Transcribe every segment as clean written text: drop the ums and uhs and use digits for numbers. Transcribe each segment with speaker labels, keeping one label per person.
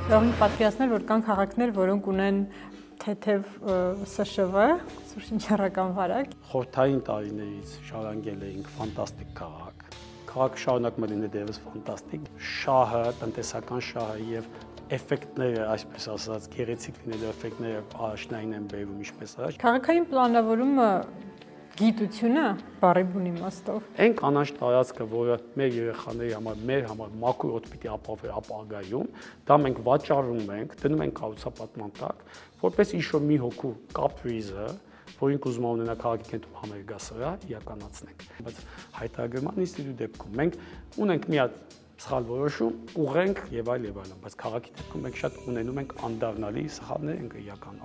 Speaker 1: Կարող պատկերացնել, որ կան քաղաքներ, որոնք ունեն թեթև ՍՇՎ, սուրճնչառական վարակ։
Speaker 2: Խորհրդային տարիներից շարունակել էինք ֆանտաստիկ քաղաք։ Քաղաքը շարունակում է լինել դեռևս ֆանտաստիկ։ Շահը, տնտեսական շահը եւ էֆեկտները, այսպես ասած, գեղեցիկ լինելու էֆեկտները առաջնային են բերվում ինչպես առաջ։
Speaker 1: Քաղաքային պլանավորումը գիտությունը բառի բուն իմաստով։
Speaker 2: Այն կանաչ տարածքը, որը մեր երեխաների համար, մեր համար մաքուր օդ պիտի ապավեր ապագայում, դա մենք վաճառում ենք, դնում ենք կառուցապատման տակ, որպես ինչ-որ մի հոգու կապրիզը, որին ուզում ունենա քաղաքի կենտրոնում համերգասրա, իրականացնենք։ Բայց հայտարարման ինստիտուտի դեպքում մենք ունենք մի հատ սխալ որոշում, ուղենք եւ այլն, բայց քաղաքի դեպքում մենք շատ ունենում ենք անդառնալի սխալներ ենք իրական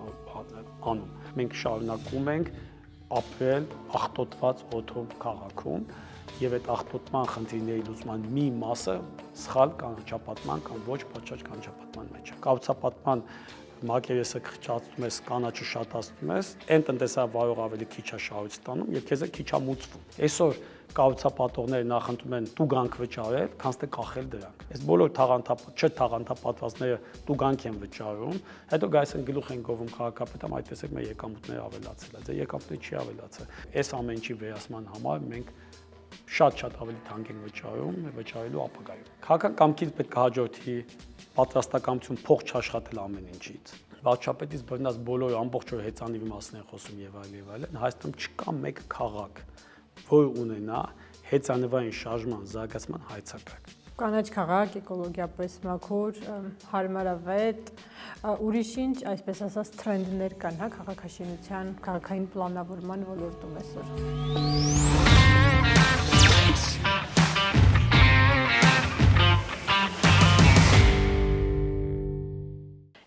Speaker 2: անում։ Մենք շարունակում ենք ապրել աղտոտված օդով քաղաքում եւ այդ աղտոտման խնդիրների լուծման մի մասը սխալ կանաչապատման կամ ոչ պատշաճ կանաչապատման մեջ է։ Կառուցապատման մակերեսը քչացնում ես, կանաչը շատացնում ես, այն տնտեսավարող ավելի քիչ է շահույթ ստանում եւ քեզ է քիչ է մուծվում։ Այսօր կառուցապատողները նախընտրում են տուգանք վճարել, քան թե կախել դրանք։ Այս բոլոր չթաղանթապատվածները տուգանք են վճարում, հետո գայս են գլուխ են գովում քաղաքապետам, այդ տեսեք մեր եկամուտները ավելացել է, ձեր եկամուտները չի ավելացել։ Այս ամեն ինչի վերացման համար մենք շատ ավելի թանկ ենք վճարելու ապագայում։ Քաղաքակամքից պետք է հաջորդի պատրաստակամություն փող չաշխատել ամեն ինչից։ Վարչապետից բռնած բոլոր ամբողջ օր հեծանիվի մասին են խոսում եւ այլն։ Հայաստանում չկա մեկ քաղաք, որ ունենա հեծանվային շարժման զարգացման հայեցակարգ։
Speaker 1: Կանաչ քաղաք, էկոլոգիապես մաքուր, հարմարավետ, ուրիշ ինչ, այսպես ասած, թրենդներ կան, հա, քաղաքաշինության, քաղաքային պլանավորման ոլորտում այսօր։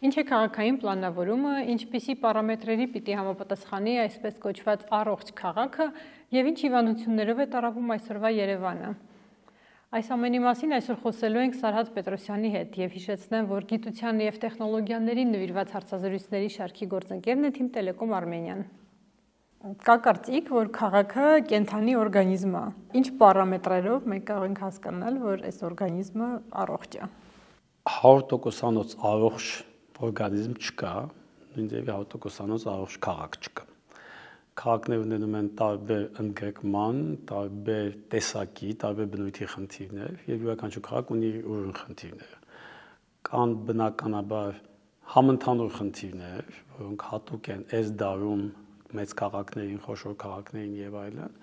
Speaker 1: Ինչ է քաղաքային պլանավորումը, ինչպիսի պարամետրերի պիտի համապատասխանի այսպես կոչված առողջ քաղաքը եւ ինչ հիվանդություններով է տառապում այսօրվա Երևանը։ Այս ամենի մասին այսօր խոսելու ենք Սարհատ Պետրոսյանի հետ եւ հիշեցնեմ, որ գիտության եւ տեխնոլոգիաներին նվիրված հարցազրույցների շարքի գործընկերն է Թիմ Տելեկոմ Արմենիան։ Կա կարծիք, որ քաղաքը կենդանի օրգանիզմ է։ Ինչ պարամետրերով մենք կարող ենք հասկանալ, որ այս օրգանիզմը առողջ է։
Speaker 2: 100%-անոց առողջ օրգանիզմ չկա, նույնիսկ 100%-անոց առողջ քաղաք չկա։ Քաղաքներ ունենում են տարբեր ընդգրկման, տարբեր տեսակի, տարբեր բնույթի խնդիրներ եւ յուրաքանչյուր քաղաք ունի ուրույն խնդիրներ։ Կան բնականաբար համընդհանուր խնդիրներ, որոնք հատուկ են այս դարում մեծ քաղաքներին, խոշոր քաղաքներին եւ այլն,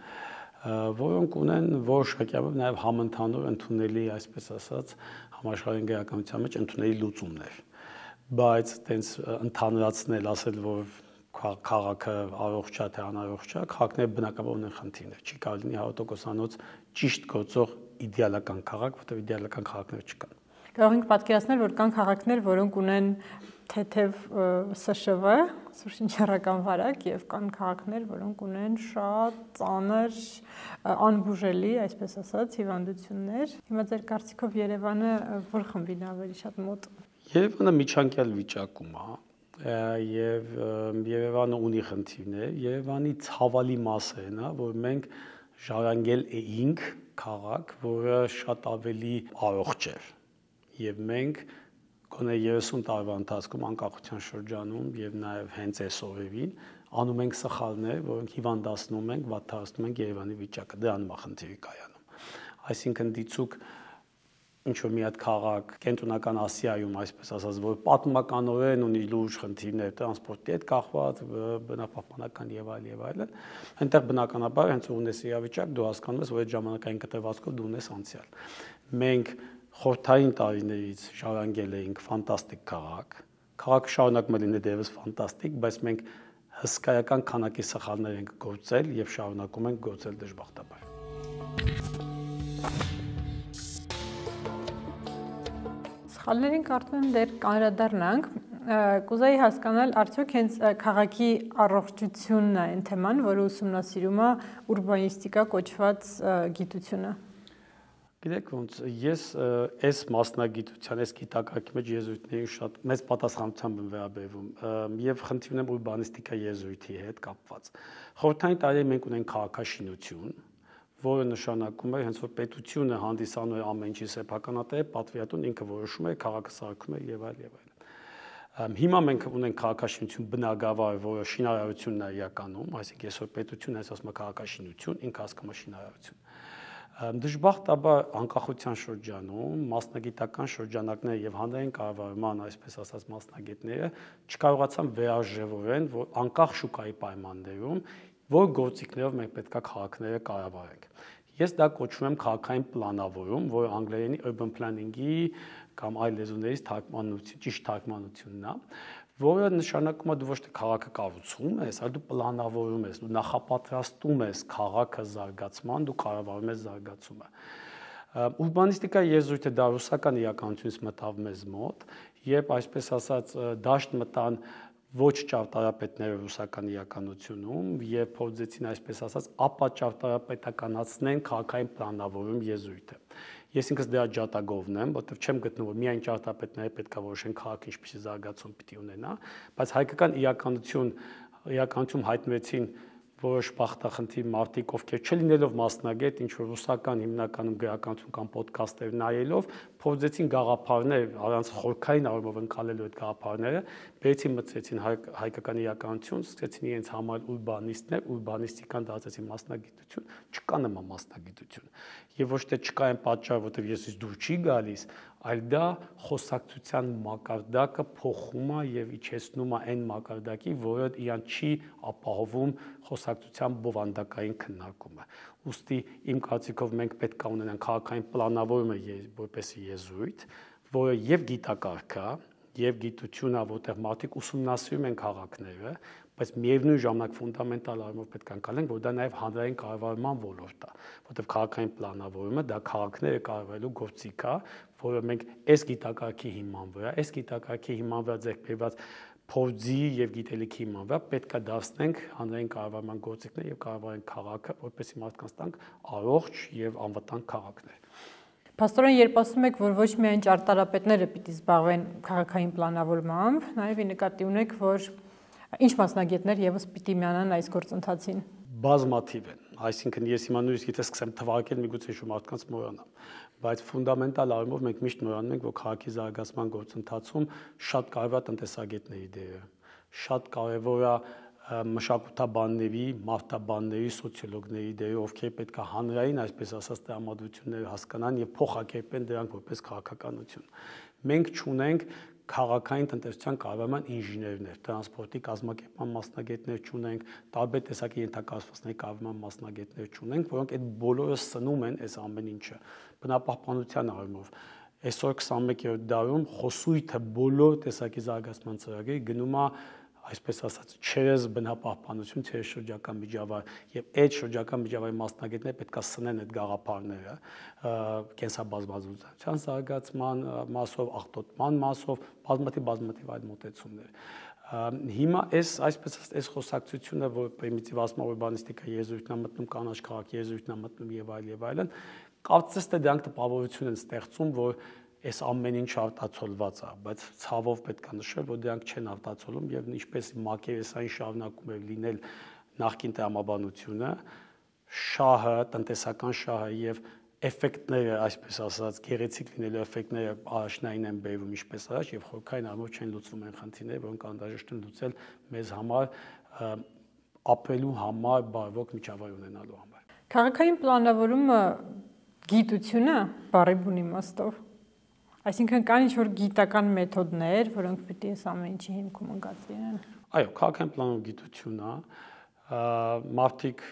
Speaker 2: որոնք ունեն որոշակյամբ նաեւ համընդհանուր ընդունելի, այսպես ասած, համաշխարհային գրականության մեջ ընդունելի լուծումներ։ Բայց տենց ընդհանրացնել, ասել, որ քաղաքը առողջ է, թե անառողջ է, քաղաքները բնականաբար ունեն խնդիրներ։ Չի կարող լինի 100%-անոց ճիշտ գործող իդեալական քաղաք, որտեղ իդեալական քաղաքներ չկան։
Speaker 1: Կարող ենք պատկերացնել, որ կան քաղաքներ, որոնք ունեն թեթև ՍՇՎ, սուրճնչառական վարակ, եւ կան քաղաքներ, որոնք ունեն շատ ծանր, անբուժելի, այսպես ասած, հիվանդություններ։ Հիմա ձեր կարծիքով Երևանը որ խմբին ավելի շատ մոտ։
Speaker 2: Երևանը միջանկյալ վիճակում է, եւ Երևանը ունի խնդիրներ, Երևանի ցավալի մասը է նա, որ մենք ժառանգել էինք քաղաք, որը շատ ավելի առողջ էր, եւ մենք գոնե 30 տարվա ընթացքում անկախության շրջանում եւ նաեւ հենց այս օրերին անում ենք սխալներ, որոնք հիվանդացնում ենք, վատթարացնում ենք Երևանի վիճակը, դրանում է խնդիրի կայանում։ Այսինքն դիցուկ ինչ-որ մի հատ քաղաք կենտրոնական Ասիայում, այսպես ասած, որ պատմականորեն ունի լուրջ խնդիրներ, տրանսպորտի հետ կախված, բնապահպանական եւ այլն, այնտեղ բնականաբար հենց ունես իրավիճակ, դու հասկանում ես, որ այդ ժամանակային կտրվածքով դու ունես անցյալ։ Մենք խորհրդային տարիներից շարունակել էինք ֆանտաստիկ քաղաք։ Քաղաքը շարունակում է լինել դեռևս ֆանտաստիկ, բայց մենք հսկայական քանակի սխալներ ենք գործել եւ շարունակում ենք գործել դժբախտաբար։
Speaker 1: Սխալներին կարծում եմ դեռ անդրադառնանք, կուզեի հասկանալ, արդյոք հենց քաղաքի առողջությունն է այն թեման, որը ուսումնասիրում է ուրբանիստիկա կոչված գիտությունը։
Speaker 2: Գիտեք ոնց, ես այս մասնագիտության, այս գիտակարգի մեջ եզրույթներին շատ մեծ պատասխանությամբ եմ վերաբերվում եւ խնդիր ունեմ ուրբանիստիկա եզրույթի հետ կապված։ Խորհրդային տարիներին մենք ունենք քաղաքաշինություն, որը նշանակում է հենց որ պետությունը հանդիսանում է ամեն ինչի սեփականատերը, պատվիրատուն ինքը որոշում է, քաղաքը սարքում է եւ այլ եւ այլ։ Հիմա մենք ունենք քաղաքաշինություն բնագավառ, որը շինարարությունն է իրականում, այսինքն այսօր պետությունը այս ասում է քաղաքաշինություն, ինքը հասկանում է շինարարություն։ Դժբախտաբար անկախության շրջանում մասնագիտական շրջանակները եւ հանրային կառավարման, այսպես ասած, մասնագետները չկարողացան վերարժևորեն, որ անկախ շուկայի պայմաններում որ գործիքներով մենք պետքա քաղաքները կառավարենք։ Ես դա կոչում եմ քաղաքային պլանավորում, որը անգլերենի urban planning-ի կամ այլ լեզուներից թարգմանություն, ճիշտ թարգմանությունն է, որը նշանակում է դու ոչ թե քաղաքը կառուցում ես, այլ դու պլանավորում ես, դու նախապատրաստում ես քաղաքը զարգացման, դու կառավարում ես զարգացումը։ Ուրբանիստիկա եզրույթը դա ռուսական իրականությունից մտավ մեզ մոտ, երբ այսպես ասած դաշտ մտան ոչ ճարտարապետները ռուսական իրականությունում եւ փորձեցին այսպես ասած ապաճարտարապետականացնեն քաղաքային պլանավորում եզրույթը։ Ես ինքս դրա ջատագովն եմ, որովհետեւ չեմ գտնում, որ միայն ճարտարապետները պետքա որոշեն քաղաքը ինչպիսի զարգացում պիտի ունենա, բայց հայկական իրականությունում հայտնվեցին որոշ բախտախնդիր մարդիկ, ովքեր չլինելով մասնագետ, ինչ որ ռուսական հիմնականում գրականություն կամ ոդքասթեր նայելով, փորձեցին գաղափարներ, առանց խորքային առումով ընկալելու այդ գաղափարները, բերեցին մտցրեցին հայկական իրականություն, սկսեցին իրենց համար ուրբանիստներ, ուրբանիստիկան դարձեցին մասնագիտություն, չկա նման մասնագիտություն։ Եվ ոչ թե չկա այն պատճառը, որովհետև եսից դուր չի գալիս, այլ դա խոսակցության մակարդակը փոխում է եւ իջեցնում է այն մակարդակի, որը իրան չի ապահովում խոսակցության բովանդակային քննարկումը։ Ուստի իմ կարծիքով մենք պետք է ունենանք քաղաքային պլանավորումը որպես եզրույթ, որը եւ գիտակարգ է, եւ գիտությունն է, որտեղ մարդիկ ուսումնասիրում են քաղաքները, բայց միևնույն ժամանակ ֆունդամենտալ առումով պետք է անցնենք, որ դա նաեւ հանրային կառավարման ոլորտ է, որտեղ քաղաքային պլանավորումը դա քաղաքները կառավարելու գործիք է, որը մենք այս գիտակարգի հիման վրա, այս գիտակարգի հիման վրա ձեռքբերված փորձի եւ գիտելիքի հիման վրա պետք է դարձնենք հանրային կառավարման գործիքներ եւ կառավարենք քաղաքը, որպեսզի մարդկանց տանք առողջ եւ անվտանգ քաղաքներ։
Speaker 1: Պաստորեն, երբ ասում եք, որ ոչ միայն ճարտարապետները պիտի զբաղվեն քաղաքային պլանավորմամբ, նաև ի նկատի ունեք, որ ինչ մասնագետներ եւս պիտի միանան այս գործընթացին։
Speaker 2: Բազմաթիվ են, այսինքն ես հիմա նույնիսկ եթե սկսեմ թվարկել, միգուցե շուտ մարդկանց մոռանամ, բայց ֆունդամենտալ առումով մենք միշտ մոռանում ենք, որ քաղաքի զարգացման գործընթացում շատ կարևոր է տնտեսագետների դերը, շատ կարևոր է մշակութաբանների, մարդաբանների, սոցիոլոգների դերը, ովքեր պետք է հանրային, այսպես ասած, տրամադրությունները հասկանան եւ փոխակերպեն դրանք որպես քաղաքականություն։ Մենք չունենք քաղաքային տնտեսության կառավարման ինժեներներ, տրանսպորտի կազմակերպման մասնագետներ չունենք, տարբեր տեսակի ենթակառուցվածքների կառավարման մասնագետներ չունենք, որոնք այդ բոլորը սնում են այս ամեն ինչը։ Բնապահպանության առումով այսօր 21-րդ դարում խոսույթը բոլոր տեսակի զարգացման ծրագրի գնում է այսպես ասած չերես բնապահպանություն, չերես շրջակա միջավայր եւ այդ շրջակա միջավայրի մասնագետները պետքա սնեն այդ գաղափարները կենսաբազմազանության զարգացման մասով, աղտոտման մասով, բազմաթիվ այլ մոտեցումներ։ Հիմա այսպես այս խոսակցությունը, որ պրիմիտիվ ուրբանիստիկա եզրույթն է մտնում, կանաչ քաղաք եզրույթն է մտնում եւ այլն, կարծես թե դրանք տպավորություն են ստեղծում, որ այս ամեն ինչ արտացոլված է, բայց ցավով պետք է նշել, որ դրանք չեն արտացոլում եւ ինչպես մակերեսային շարունակում է լինել նախկին տրամաբանությունը, շահը, տնտեսական շահը եւ էֆեկտները, այսպես ասած, գեղեցիկ լինելու էֆեկտները առաջնային են բերվում ինչպես առաջ եւ խորքային առումով չեն լուծվում այն խնդիրները, որոնք անհրաժեշտ են լուծել մեզ համար ապրելու համար, բարվոք միջավայր ունենալու համար։
Speaker 1: Քաղաքային պլանավորումը գիտությունը բառի բուն իմաստով, այսինքն կան ինչ-որ գիտական մեթոդներ, որոնք պիտի այս ամեն ինչի հիմքում ընկած լինեն։
Speaker 2: Այո, քաղաքային պլանով գիտություն է, մարդիկ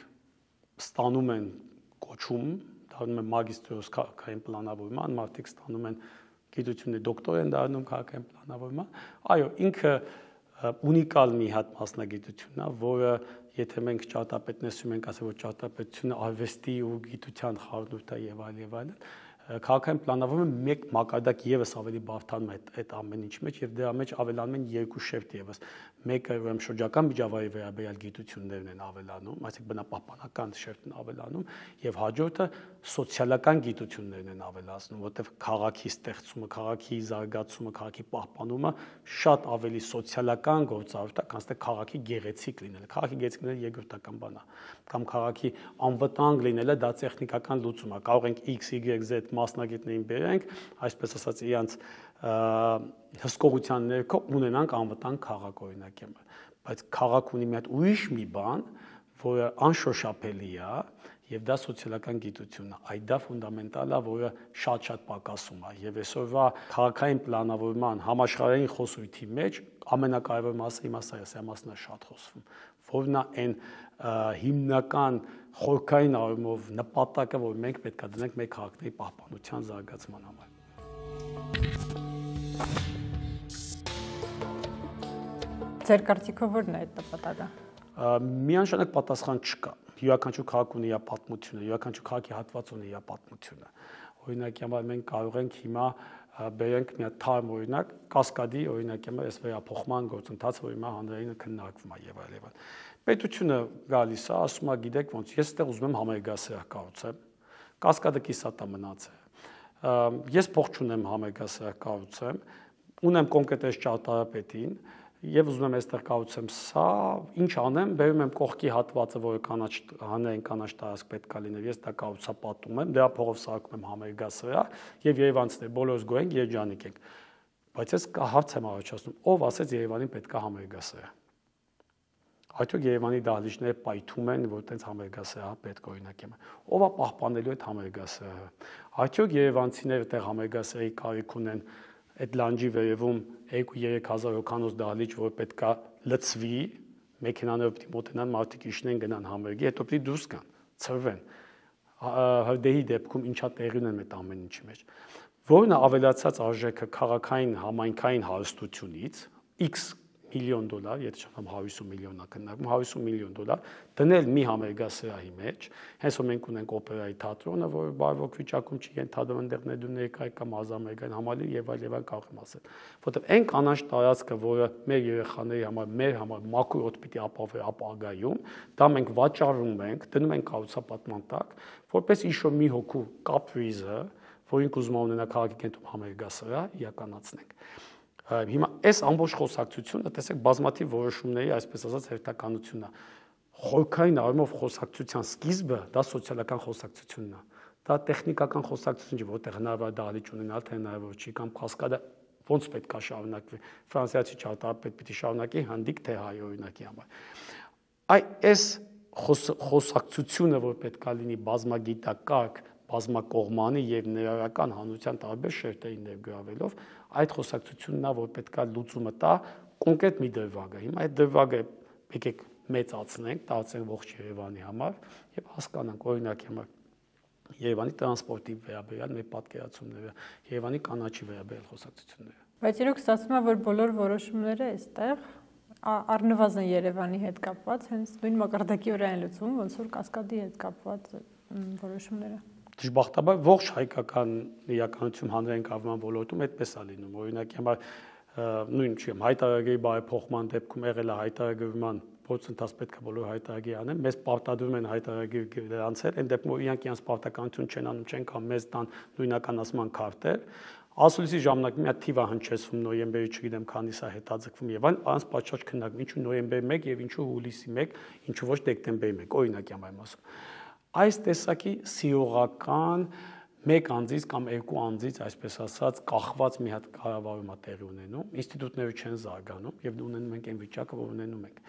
Speaker 2: ստանում են կոչում, դառնում են մագիստրոս քաղաքային պլանավորման, մարդիկ ստանում են գիտությունների դոկտոր են դառնում քաղաքային պլանավորման։ Այո, ինքը ունիկալ մի հատ մասնագիտություն է, որը եթե մենք ճարտարապետներ ասում ենք, ասել որ ճարտարապետությունը արվեստի ու գիտության խառնուրդ է եւ այլն, Քաղաքային պլանավորումը մեկ մակարդակ եւս ավելի բարդանում է այդ ամեն ինչի մեջ եւ դրա մեջ ավելանում են երկու շերտ եւս։ Մեկը ուրեմն շրջական միջավայրի վերաբերյալ գիտություններն են ավելանում, այսինքն բնապահպանական շերտն ավելանում, եւ հաջորդը սոցիալական գիտություններն են ավելացնում, որտեղ քաղաքի ստեղծումը, քաղաքի զարգացումը, քաղաքի պահպանումը շատ ավելի սոցիալական գործառույթ է, քան թե քաղաքի գեղեցիկ լինելը։ Քաղաքի գեղեցիկ լինելը երկրորդական բան է, կամ քաղաքի անվտանգ լինելը դա տեխնիկական լուծում է։ Կարող ենք X, Y, Z մասնագետներին բերենք, այսպես ասած, իրանց հսկողության ներքո ունենանք անվտանգ քաղաք օրինակ եմ, բայց քաղաք ունի մի հատ ուրիշ մի բան, որը անշոշափելի է, եւ դա սոցիալական գիտությունն է։ Այդ դա ֆունդամենտալ է, որը շատ պակասում է, եւ այսօրվա քաղաքային պլանավորման համաշխարհային խոսույթի մեջ ամենակարևոր մասը հիմա սա մասն է շատ խոսվում, որն է այն հիմնական խորքային առումով նպատակը, որ մենք պետք է դնենք մեր քաղաքների պահպանության զարգացման համար։
Speaker 1: Ձեր կարծիքով ո՞րն է այդ նպատակը։
Speaker 2: Միանշանակ պատասխան չկա։ Յուրաքանչյուր քաղաք ունի իր պատմությունը, յուրաքանչյուր քաղաքի հատված ունի իր պատմությունը։ Օրինակ, մենք կարող ենք հիմա բերենք մի հատ թարմ օրինակ, Կասկադի օրինակ այս վերափոխման գործընթացը, որ հիմա հանրայինը քննարկվում է եւ այլն։ Պետությունը գալիս է, ասում է, գիտեք ոնց, ես այդտեղ ուզում եմ համերգասրահ կառուցեմ։ Կասկադը կիսատ է մնացել։ Ես փող չունեմ համերգասրահ կառուցեմ, ունեմ կոնկրետ այս ճարտարապետին եւ ուզում եմ այստեղ կառուցեմ սա, ինչ անեմ, բերում եմ կողքի հատվածը, որը կանաչ հանրային կանաչ տարածք պետք է լիներ, ես դա կառուցապատում եմ, դրա փողով սարքում եմ համերգասրահ եւ Երևանցիներ բոլորս գոհենք, երջանիկ ենք։ Բայց ես հարց եմ առաջացնում, ով ասեց Երևանին պետք է համերգասրահ։ Արդյոք Երևանի դահլիճները պայթում են, որ տենց համերգասրահ պետք է օրինակ եմ։ Ով է պահպանելու այդ համերգասրահը։ Արդյոք երևանցիները այդտեղ համերգասրահի կարիք ունեն այդ լանջի վերևում 2-3 հազար հոգանոց դահլիճ, որ պետք է լցվի, մեքենաներով պիտի մոտենան, մարդիկ իջնեն գնան համերգի, հետո պիտի դուրս գան, ցրվեն։ Հրդեհի դեպքում ինչա տեղի ունեն այդ ամեն ինչի մեջ։ Որն է ավելացած արժեքը քաղաքային համայնքային հարստությունից X միլիոն դոլար, եթե չեմ 150 միլիոնա քննարկում, 150 միլիոն դոլար դնել մի համերգասրահի մեջ, հենց որ մենք ունենք օպերայի թատրոնը, որը բարվոք վիճակում չի ենթադրվում, այնտեղ դու ներկայ կամ ազամերգային համալիր եւ այլ կարող եմ ասել, որովհետեւ այն կանաչ տարածքը, որը մեր երեխաների համար, մեր համար մաքուր օդ պիտի ապավե ապագայում, դա մենք վաճառում ենք, դնում ենք կառուցապատման տակ, որպես ինչ-որ մի հոգու կապրիզը, որին կուզում ունենա քաղաքի կենտրոնում համերգասրահ, իրականացնենք։ Հիմա այս ամբողջ խոսակցությունը, տեսեք, բազմաթիվ որոշումների, այսպես ասած, հերթականությունն է։ Խորքային առումով խոսակցության սկիզբը դա սոցիալական խոսակցությունն է։ Դա տեխնիկական խոսակցություն չէ, որտեղ հնարավոր է դահլիճ ունենալ, թե հնարավոր չի, կամ Կասկադը ոնց պետք է շարունակվի։ Ֆրանսիացի ճարտարապետ պիտի շարունակի հանդիկ թե հայ օրինակի համար։ Այս խոսակցությունը, որ պետք է լինի բազմագիտակարգ, բազմակողմանի եւ ներառական հանրության տարբեր շերտերի ներգրավելով, այդ խոսակցությունն է, որ պետք է լուծումը տա կոնկրետ մի դրվագը։ Հիմա այդ դրվագը եկեք մեծացնենք, դարձնենք ողջ Երևանի համար եւ հասկանանք օրինակ համար Երևանի տրանսպորտի վերաբերյալ մեր պատկերացումները, Երևանի կանաչի վերաբերյալ խոսակցությունները։
Speaker 1: Բայց իրոք ստացվում է, որ բոլոր որոշումները այստեղ առնվազն Երևանի հետ կապված, հենց նույն մակարդակի վրա են լուծվում, ոնց որ Կասկադի հետ կապված որոշումները։
Speaker 2: Դժբախտաբար ողջ հայկական իրականություն հանրային կառավարման ոլորտում այդպես է լինում։ Օրինակ համար նույն չեմ հայտարարների բարեփոխման դեպքում եղել է հայտարարման գործընթաց պետք է բոլոր հայտարարի անեն, մեզ պարտադրում են հայտարարի գրանցել, այն դեպքում որ իրանք իրենց պարտականություն չեն անում, չեն կամ մեզ տան նույնականացման քարտեր, ասուլիսի ժամանակ մի հատ թիվա հնչեցվում նոյեմբերի, չգիտեմ քանիսա հետաձգվում եւ այլն, առանց պատշաճ քննարկում, ինչու նոյեմբերի 1 եւ ինչու հուլիսի 1, ինչու ոչ դեկտեմբերի 1, օրինակ եմ ասում։ Այս տեսակի սիրողական մեկ անձից կամ երկու անձից, այսպես ասած, կախված մի հատ կառավարում է տեղի ունենում, ինստիտուտները չեն զարգանում եւ ունենում ենք այն վիճակը, որ ունենում ենք։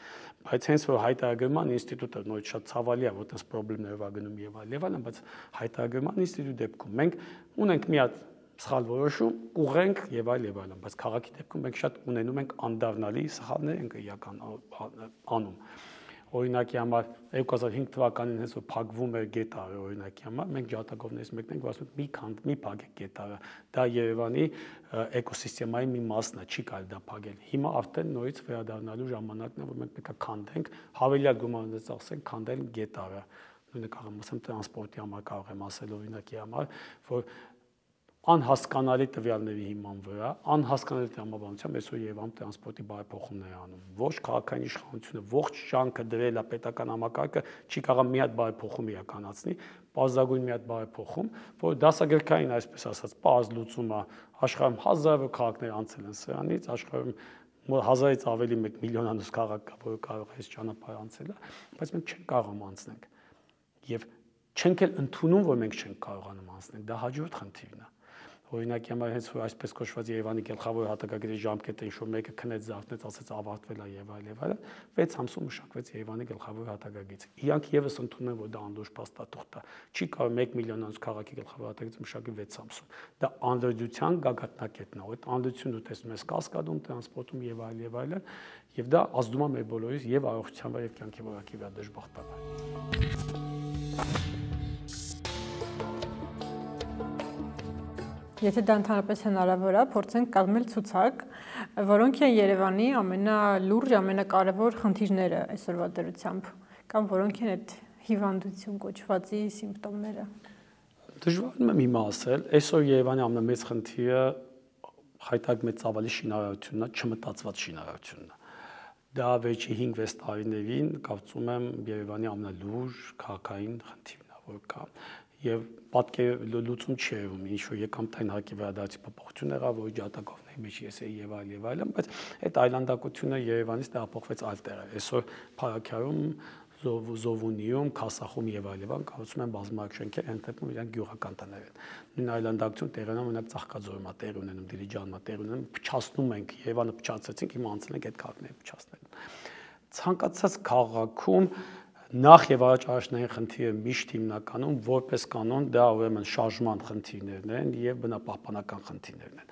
Speaker 2: Բայց հենց որ հայտարարման ինստիտուտը նույնիսկ շատ ցավալի է, որ այդպես խնդիրներով է գնում եւ այլն, բայց հայտարարման ինստիտուտի դեպքում մենք ունենք մի հատ սխալ որոշում, ուղենք եւ այլն, բայց քաղաքի դեպքում մենք շատ ունենում ենք անդառնալի սխալներ ենք իրական անում։ Օրինակի համար 2005 թվականին հենց որ փակվում էր Գետառը օրինակի համար, մենք ջատագովներից մեկն ենք ասում մի փակեք Գետառը, դա Երևանի էկոսիստեմայի մի մասն է, չի կարելի դա փակել։ Հիմա արդեն նորից վերադառնալու ժամանակն է, որ մենք պետք է քանդենք, հավելյալ գումարներից ասենք քանդել Գետառը։ Նույնը կարող եմ ասեմ տրանսպորտի համար կարող եմ ասել օրինակի համար, որ անհասկանալի տվյալների հիման վրա, անհասկանալի տրամաբանությամբ այսօր Երևանում տրանսպորտի բարեփոխումներ անում։ Ոչ քաղաքային իշխանությունը ողջ ջանքը դրել է պետական համակարգը, չի կարող մի հատ բարեփոխում իրականացնի, բազագույն մի հատ բարեփոխում, որ դասագրքային, այսպես ասած, պարզ լուծում է, աշխարհում հազարավոր քաղաքներ անցել են սրանից, աշխարհում 1000-ից ավելի 1 միլիոնանոց քաղաք կա, որը կարող է այս ճանապարհը անցնել, բայց մենք չենք կարող անցնել։ Եվ չենք էլ ընդունում, որ մենք չենք կարողանում անցնել, դա հաջորդ խնդիրն է։ Օրինակի համար հենց որ այսպես կոչված Երևանի գլխավոր հատակագետի ժամկետը ինչ որ մեկը քնեց, զարթնեց, ասեց ավարտվել է եւ այլն, 6 ամսում մշակվեց Երևանի գլխավոր հատակագիծը։ Իրանք եւս ընդունում են, որ դա անդորջ փաստաթուղթ է։ Չի կարող 1 միլիոնանոց քաղաքի գլխավոր հատակագիծը մշակվի 6 ամսում։ Դա անդրադության գագաթնակետն է, այդ անդրադությունը տեսնում ես կասկադում, տրանսպորտում եւ այլն, եւ դա ազդում է մեր բոլորիս եւ առողջության վրա եւ կյանքի որակի վրա դժբախտաբար։
Speaker 1: Եթե դա ընդհանրապես հնարավոր է, փորձենք կազմել ցուցակ, որոնք են Երևանի ամենալուրջ, ամենակարևոր խնդիրները այսօրվա դրությամբ, կամ որոնք են այդ հիվանդություն կոչվածի սիմպտոմները։
Speaker 2: Դժվարում եմ հիմա ասել, այսօր Երևանի ամենամեծ խնդիրը հայտարարված մեծ ծավալի շինարարությունն է, չմտածված շինարարությունն է։ Դա վերջի 5-6 տարիներին կարծում եմ Երևանի ամենալուրջ քաղաքային խնդիրն է, որ կա։ Եվ պատկեր լուծում չի եղում, ինչ որ եկամտային հարկի վերադարձի փոփոխություն եղավ, որ ջատագովների մեջ ես էի եւ այլն, բայց այդ այլանդակությունը Երևանից տեղափոխվեց այլ տեղեր։ Այսօր Փարաքյարում, Զովունիում, Քասախում եւ այլն կառուցում են բազմարկ շենքեր, ընդհանրապես իրանք գյուղական տներ են։ Նույն այլանդակություն տեղերում ունենք Ծաղկաձորում է տեղ ունենում, Դիլիջանում է տեղ ունենում, փչացնում ենք, Երևանը փչացրեցինք, հիմա անցել ենք այդ քաղաքները փչացնելու։ Ցանկացած քաղաքում նախ եւ առաջ առաջնային խնդիրը միշտ հիմնականում որպես կանոն դա ուրեմն շարժման խնդիրներն են եւ բնապահպանական խնդիրներն են։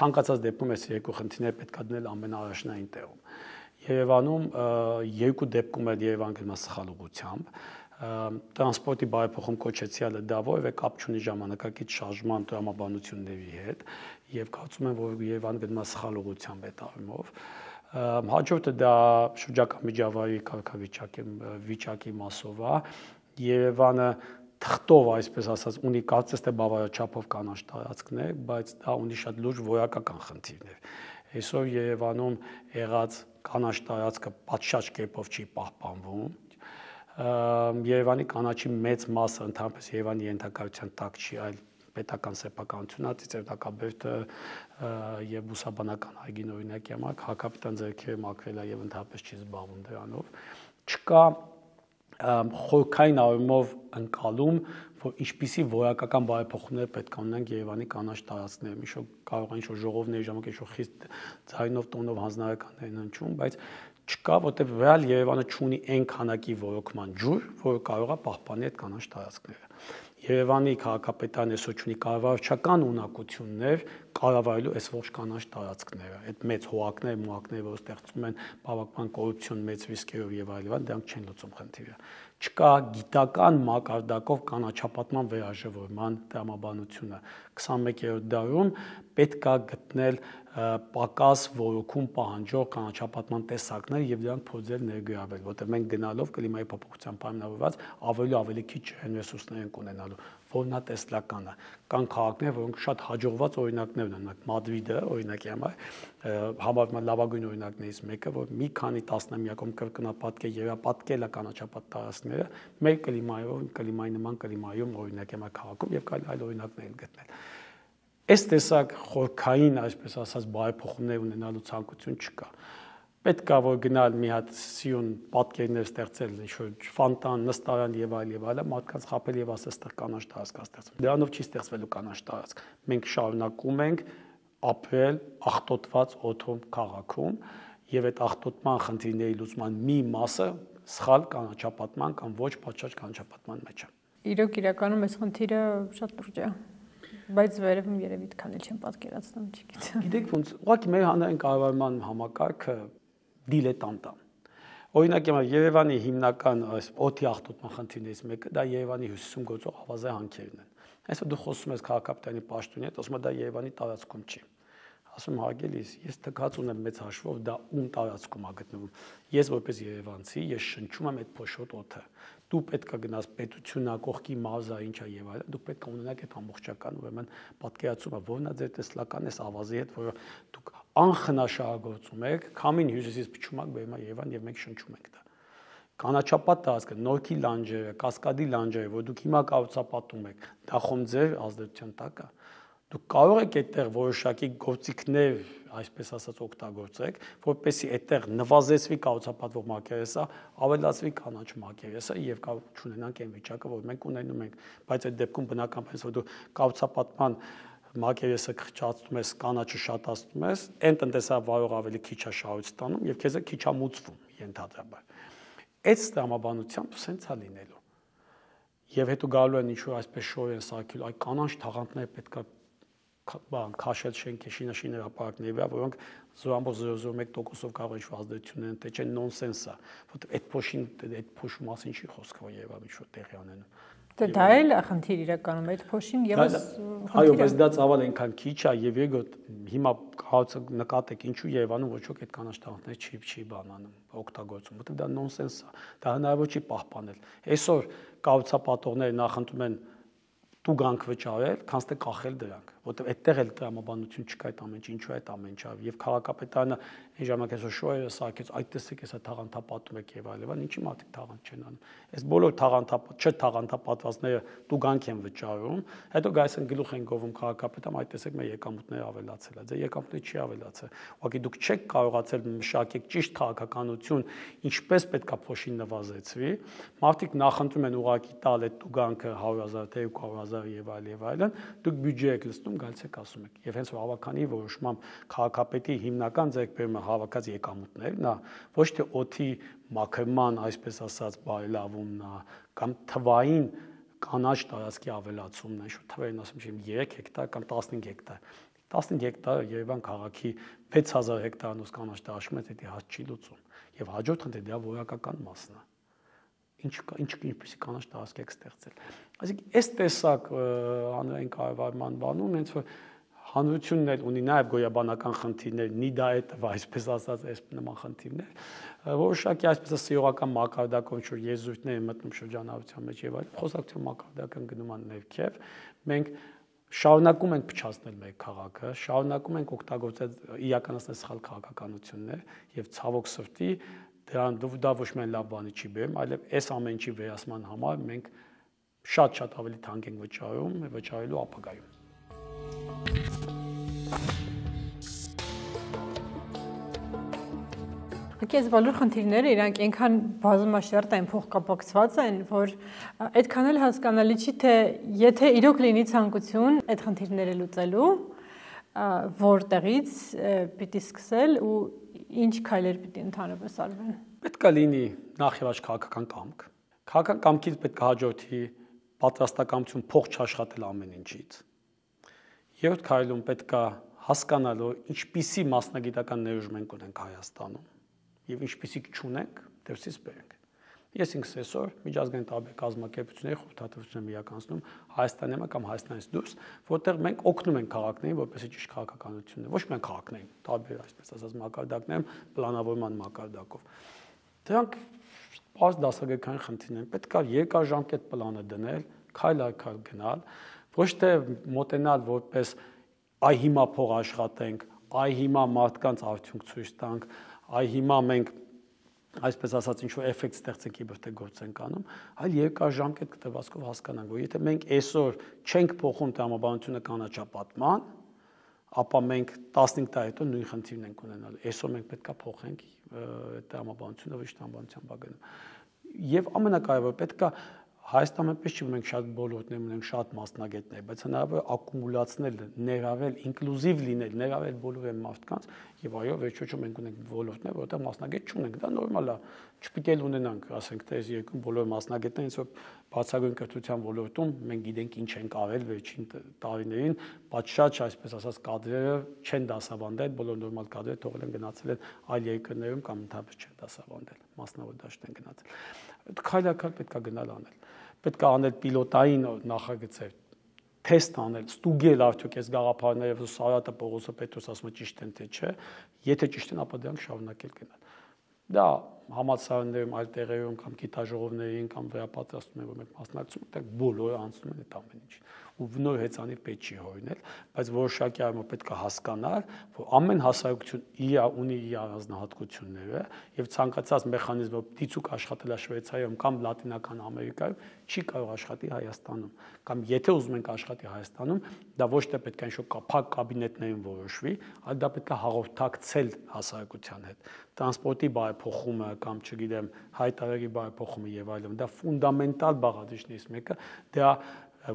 Speaker 2: Ցանկացած դեպքում այս երկու խնդիրները պետք է դնել ամենաառաջնային տեղում։ Երևանում երկու դեպքում էլ Երևան գնում է սխալ ուղղությամբ։ Տրանսպորտի բարեփոխում կոչեցյալը դա որևէ կապ չունի ժամանակակից շարժման տրամաբանությունների հետ եւ կարծում եմ որ Երևան գնում է սխալ ուղղությամբ այդ առումով։ Հաջորդը դա շրջակա միջավայրի կարգավիճակի մասով է։ Երևանը թղթով, այսպես ասած, ունի կարծես թե բավարարչափով կանաչ տարածքներ, բայց դա ունի շատ լուրջ որակական խնդիրներ։ Այսօր Երևանում եղած կանաչ տարածքը պատշաճ կերպով չի պահպանվում։ Երևանի կանաչի մեծ մասը ընդհանրապես Երևանի ենթակայության տակ չի, այլ պետական սեփականությունն է, Ծիծեռնակաբերդը եւ բուսաբանական այգին օրինակի համար քաղաքապետարան ձեռքերը մաքրել է եւ ընդհանրապես չի զբաղվում դրանով։ Չկա խորքային առումով ընկալում, որ ինչպիսի որակական բարեփոխումներ պետք է ունենան Երևանի կանաչ տարածքներում, ինչ որ կարող են ինչ որ ժողովների ժամանակ ինչ որ խիստ ձայնով տոնով հանձնարարականներ հնչում, բայց չկա, որտեղ ռեալ Երևանը չունի այն քանակի ռոռոկման ջուր, որը կարող է պահպանել այդ կանաչ տարածքները։ Երևանի քաղաքապետարան այսօր ունի կառավարչական ունակություններ կառավարելու այս ողջ կանաչ տարածքները, այդ մեծ հողակներ, մուակներ, որ ստեղծում են բավական կոռուպցիոն մեծ ռիսկերով եւ այլն, դրանք չեն լուծում խնդիրը։ Չկա գիտական մակարդակով կանաչապատման վերաժողովման տրամաբանությունը։ 21-րդ դարում պետք է գտնել պակաս որոքում պահանջող կանաչապատման տեսակներ եւ դրանք փորձել ներգրավել, որտեղ մենք գնալով կլիմայի փոփոխության պայմանավորված ավելի քիչ ռեսուրսներ ենք ունենալու, որն է տեսլականը։ Կան քաղաքներ, որոնք շատ հաջողված օրինակներ ունեն, օրինակ Մադրիդը, օրինակի համարվում է լավագույն օրինակներից մեկը, որ մի քանի տասնամյակում կրկնապատկել երապատկել է կանաչապատ տարածքները, մեր կլիմայի նման կլիմայում օրինակի քաղաքում եւ այլ օրինակներ գտնել։ Այս տեսակ խորքային, այսպես ասած, բարեփոխումներ ունենալու ցանկություն չկա։ Պետք է որ գնալ մի հատ սիուն պատկերներ ստեղծել, ինչ-որ ֆոնտան, նստարան եւ այլն, մարդկանց խաբել եւ ասել ստեղ կանաչ տարածք ստեղծել։ Դրանով չի ստեղծվելու կանաչ տարածք։ Մենք շարունակում ենք ապրել աղտոտված օդում քաղաքում եւ այդ աղտոտման խնդիրների լուծման մի մասը սխալ կանաչապատման կամ ոչ պատշաճ կանաչապատման մեջ է։
Speaker 1: Իրոք իրականում այս խնդիրը շատ լուրջ է։ Բայց վերևում երևի այդքան էլ չեմ պատկերացնում, չգիտեմ։
Speaker 2: Գիտեք ոնց, ուղղակի մեր հանրային կառավարման համակարգը դիլետանտ է։ Օրինակ, Երևանի հիմնական այս օդի աղտոտման խնդիրներից մեկը դա Երևանի հյուսիսում գործող ավազե հանքերն են։ Այսօր դու խոսում ես քաղաքապետարանի պաշտոնի հետ, ասում ես դա Երևանի տարածքում չի։ ասում հարգելիս, ես թքած ունեմ մեծ հաշվով, դա ում տարածքում է գտնվում։ Ես որպես երևանցի, ես շնչում եմ այդ փոշոտ օդը։ Դու պետք է գնաս պետությունա, կողքի մարզա, ինչա եւ այլն, դու պետք է ունենաք այդ ամբողջական, ուրեմն պատկերացումը, որն է ձեր տեսլական այս ավազի հետ, որը դուք անխնաշահագործում եք, քամին հյուսիսից փչում եք բերում Երևան եւ մենք շնչում ենք դա։ Կանաչապատ տարածքը, Նորքի լանջերը, Կասկադի լանջերը, որ դուք հիմա կառուցապատում եք, դա խոմ ձեր ազդեցության տակ է։ Դուք կարող եք այդտեղ որոշակի գործիքներ, այսպես ասած, օգտագործեք, որպեսզի այդտեղ նվազեցվի կառուցապատվող մակերեսը, ավելացվի կանաչ մակերեսը եւ կարող չունենանք այն վիճակը, որ մենք ունենում ենք, բայց այդ դեպքում բնականաբար որ դու կառուցապատման մակերեսը քչացնում ես, կանաչը շատացնում ես, այն տնտեսավարող ավելի քիչ է շահույթ ստանում եւ քեզ է քիչ է մուծվում ենթադրաբար։ Այդ ստամաբանությամբ սենց է լինելու։ Եվ հետո գալու են ինչ-որ այսպես շոր են սարքել, այ կանանչ թաղանթները պետքա քաշել շենքի շինարարապարակների վրա, որոնք 0.001%-ով կարող ինչ-որ ազդեցություն ունեն, թե չէ նոնսենս է, որովհետև այդ փոշին, այդ փոշու մասին չի խոսքը, որ Երևանում ինչ-որ տեղի անենում։
Speaker 1: Դա էլ է խնդիր իրականում այդ փոշին եւս
Speaker 2: այո, բայց դա ծավալ այնքան քիչ է եւ երկրորդ հիմա կարծեք նկատեք ինչու Երևանում ոչ ոք այդ կանաչ տաղանդներ չի բանանում, օգտագործում, որովհետև դա նոնսենս է, դա հնարավոր չի պահպանել։ Այսօր կառուցապատողները նախընտրում են տուգանք վճարել, քանց թե կախել դրանք, որովհետև այդտեղ էլ տրամաբանություն չկա այդ ամեն ինչ, ինչու այդ ամեն ինչը, եւ քաղաքապետարանը այն ժամանակ այսօր շոյերը սարքեց, այդ տեսեք, հեսա թաղանթապատում եք եւ այլն, ինչի մարդիկ թաղանթ չեն անում։ Այս բոլոր չթաղանթապատվածները տուգանք են վճարում, հետո գայս են գլուխ են գովում քաղաքապետարան, այդ տեսեք մեր եկամուտները ավելացել է, ձեր եկամուտները չի ավելացել։ Ուղղակի դուք չեք կարողացել մշակել ճիշտ քաղաքականություն, ինչպես պետքա փոշին նվազեցվի, մարդիկ նախընտրում են ուղղակի տալ այդ տուգանքը 100,000, 200,000 եւ այլն, դուք բյուջե եք լցնում, գալիս եք ասում եք։ Եվ հենց հավաքանի որոշմամբ քաղաքապետի հիմնական ձեռքբերումը հավաքած եկամուտներն է, ոչ թե օդի մաքրման, այսպես ասած, բարելավումն է, կամ թվային կանաչ տարածքի ավելացումն է, շուտ թվերն ասում չեմ 3 հեկտար կամ 15 հեկտար։ 15 հեկտար Երևան քաղաքի 6000 հեկտարանոց կանաչ տարածքից դա հաս չի լուծում։ Եվ հաջորդ խնդիրը դա որակական մասն է։ Ինչպեսի կանաչ տարածք եք ստեղծել։ Այսինքն այս տեսակ հանրային կառավարման բանում հենց որ հանրությունն էլ ունի նաև գոյաբանական խնդիրներ, նիդայետը, այսպես ասած, այս նման խնդիրներ, որոշակի այսպես սիրողական մակարդակով ինչ-որ եզրույթներ են մտնում շրջանառության մեջ եւ այլն, խոսակցության մակարդակն գնում է ներքև, մենք շարունակում ենք փչացնել մեր քաղաքը, շարունակում ենք օգտագործել իրականացնել սխալ քաղաքականություններ եւ ցավոք սրտի դա ոչ միայն լավ բանի չի բերում, այլև այս ամեն ինչի վերացման համար մենք շատ ավելի թանկ ենք վճարելու ապագայում։
Speaker 1: Այս բոլոր խնդիրները իրանք այնքան բազմաշերտ են, փոխկապակցված են, որ այդքան էլ հասկանալի չի, թե եթե իրոք լինի ցանկություն այդ խնդիրները լուծելու, որտեղից պիտի սկսել ու ինչ քայլեր պիտի ընդհանրապես արվեն։
Speaker 2: Պետք է լինի նախ եւ առաջ քաղաքական կամք։ Քաղաքական կամքից պետք է հաջորդի պատրաստակամություն փող չաշխատել ամեն ինչից։ Երրորդ քայլում պետք է հասկանալ, որ ինչպիսի մասնագիտական ներուժ մենք ունենք Հայաստանում եւ ինչպիսիք չունենք, դրսից բերենք։ Ես ինքս այսօր միջազգային տարբեր կազմակերպությունների խորհրդատվություն եմ իրականացնում Հայաստանից կամ Հայաստանից դուրս, որտեղ մենք օգնում ենք քաղաքներին, որպեսզի ճիշտ քաղաքականություններ, ոչ միայն քաղաքներին, տարբեր այսպես ասած մակարդակներում, պլանավորման մակարդակով։ Դրանք բաց դասագրքային խնդիրներ են, պետք է երկարաժամկետ պլանը դնել, քայլ առ քայլ գնալ, ոչ թե մոտենալ որպես այ հիմա փող աշխատենք, այ հիմա մարդկանց արդյունք ցույց տանք, այ հիմա մենք այսպես ասած ինչ-որ էֆեկտ ստեղծենք իբր թե գործ ենք անում, այլ երկարաժամկետ կտրվածքով հասկանանք, որ եթե մենք այսօր չենք փոխում տրամաբանությունը կանաչապատման, ապա մենք 15 տարի հետո նույն խնդիրն ենք ունենալու։ Այսօր մենք պետք է փոխենք տրամաբանությունը, ոչ տրամաբանության բաժանում։ Եվ ամենակարևորը պետք է Հայաստանում պես չի մենք շատ ոլորտներ ունենք, շատ մասնագետներ, բայց հնարավոր է ակումուլացնել, ներառել, ինկլյուզիվ լինել, ներառել բոլոր այն մարդկանց, եւ այո, վերջոչում մենք ունենք ոլորտներ, որտեղ մասնագետ չունենք, դա նորմալ է, չպիտի էլ ունենանք, ասենք թե այս երկրում բոլոր մասնագետները, ինչ որ բացառային կրթության ոլորտում մենք գիտենք ինչ ենք արել վերջին տարիներին, բայց շատ այսպես ասած կադրերը չեն դասավանդել, բոլոր նորմալ կադրերը թողել են գնացել են այլ երկրներում կամ ընդհանրապես չեն դասավանդել, մասնավոր դաշտ են գնացել։ Քայլ առ քայլ պետք է գնալ անել։ Պետք է անել պիլոտային նախագծեր, թեստ անել, ստուգել արդյոք այս գաղափարները, որ Սարհատը, Պողոսը, Պետրոսը ասում են ճիշտ են թե չէ, եթե ճիշտ են, ապա դրանք շարունակել գնալ։ Դա համալսարաններում, այլ տեղերում կամ գիտաժողովներին կամ վերապատրաստումներ, որ մենք մասնակցում ենք, բոլորը անցնում են այդ ամեն ինչ։ Ու նոր հեծանիվ պետք չի հորինել, բայց որոշակի առումով պետք է հասկանալ, որ ամեն հասարակություն ունի իր առանձնահատկությունները եւ ցանկացած մեխանիզմ, որ դիցուկ աշխատել է Շվեյցարիայում կամ Լատինական Ամերիկայում, չի կարող աշխատի Հայաստանում, կամ եթե ուզում ենք աշխատի Հայաստանում, դա ոչ թե պետք է ինչ-որ փակ կաբինետներում որոշվի, այլ դա պետք է հաղորդակցել հասարակության հետ։ Տրանսպորտի բարեփոխումը կամ, չգիտեմ, հայտարարի բարեփոխումը եւ այլն, դա ֆունդամենտալ բաղադրիչներից մեկը, դա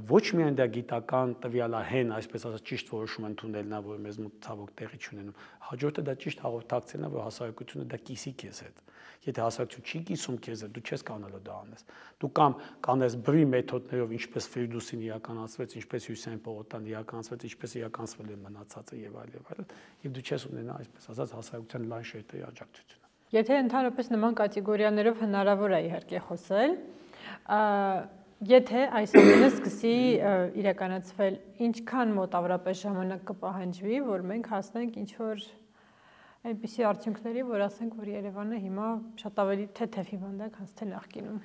Speaker 2: ոչ միայն դա գիտական տվյալահեն, այսպես ասած, ճիշտ որոշում ընդունելն է, որ մեզ մոտ ցավոք տեղի չունենում, հաջորդը դա ճիշտ հաղորդակցելն է, որ հասարակությունը դա կիսի քեզ հետ։ Եթե հասարակություն չի կիսում քեզ հետ, դու չես կարողանալու դա անես։ Դու կամ կանես բրի մեթոդներով, ինչպես Ֆիրդուսին իրականացվեց, ինչպես Հյուսեյն Պողոտան իրականացվեց, ինչպես իրականացվել է մնացածը եւ այլն, եւ դու չես ունենա, այսպես ասած, հասարակության լայն շերտերի աջակցությունը։
Speaker 1: Եթե ընդհանրապես նման կատեգորիաներով հնարավոր է իհարկե խոսել, եթե այս ամենը սկսի իրականացվել, ինչքան մոտավորապես ժամանակ կպահանջվի, որ մենք հասնենք ինչ-որ այնպիսի արդյունքների, որ ասենք, որ Երևանը հիմա շատ ավելի թեթև հիվանդ է, քան թե նախկինում։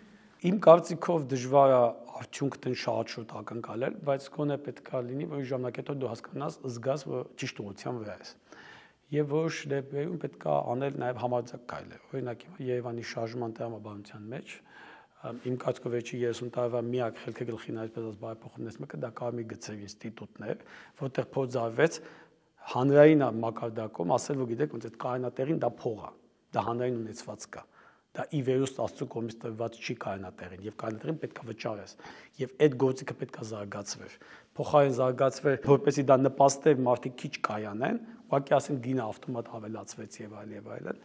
Speaker 2: Իմ կարծիքով դժվար է արդյունքն շատ շուտ ակնկալել, բայց գոնե պետք է լինի, որ ժամանակ հետո դու հասկանաս, զգաս, որ ճիշտ ուղղության վրա ես։ Եվ որոշ դեպքերում պետք է անել նաև համարձակ քայլեր։ Օրինակ, Երևանի շարժման տրամաբանության մեջ իմ կարծիքով վերջի 30 տարվա միակ խելքը գլխին այսպես ասած բարեփոխումներից մեկը դա Կարմիր գծերի ինստիտուտն էր, որտեղ փորձարվեց հանրային մակարդակում ասել, որ գիտեք, ոնց այդ կայանատեղին դա փող է, դա հանրային ունեցված կա, դա ի վերուստ Աստծո կողմից տրված չի կայանատեղին, եւ կայանատեղին պետք է վճարես, եւ այդ գործիքը պետք է զարգացվեր, փոխարեն զարգացվեր, որպեսզի դա նպաստեր մարդիկ քիչ կայանեն, ուղղակի ասենք գինը ավտոմատ ավելացվեց եւ այլն,